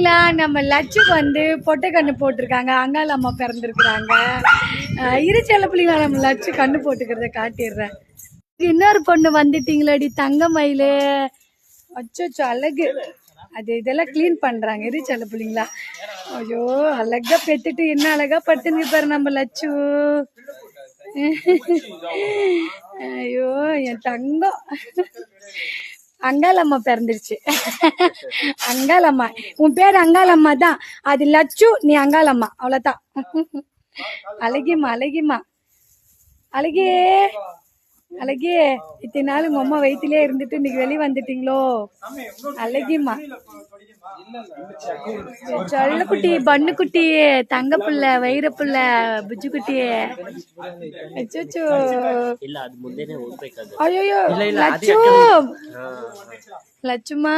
பாத்தீங்களா, நம்ம லட்சுக்கு வந்து பொட்டை கண்ணு போட்டிருக்காங்க. அங்காள அம்மா பிறந்திருக்கிறாங்க. இரு செல்ல பிள்ளைங்களா நம்ம லட்சு கண்ணு போட்டுக்கிறத காட்டிடுறேன். இன்னொரு பொண்ணு வந்துட்டீங்களாடி தங்க மயிலு. அச்சோ அழகு. அது இதெல்லாம் கிளீன் பண்றாங்க இரு செல்ல பிள்ளைங்களா. ஐயோ அழகா பெத்துட்டு என்ன அழகா படுத்துங்க பாரு நம்ம லட்சு. ஐயோ என் தங்கம். அங்காளம்மா பிறந்துருச்சு. அங்காளம்மா உன் பேர் அங்காளம்மா தான். அது லட்சு, நீ அங்காளம்மா, அவ்வளவுதான். அழகிம்மா அழகிம்மா அழகே அழகே. இத்தனை நாள் உங்க அம்மா வயிற்றுலயே இருந்துட்டு இன்னைக்கு வெளியே வந்துட்டீங்களோ? அழகிம்மா சொல்லக்குட்டி, பண்ணு குட்டி, தங்க புள்ள, வைர புள்ள, புஜ்ஜு குட்டி. அச்சோ ஐயோ லட்சு, லட்சுமா.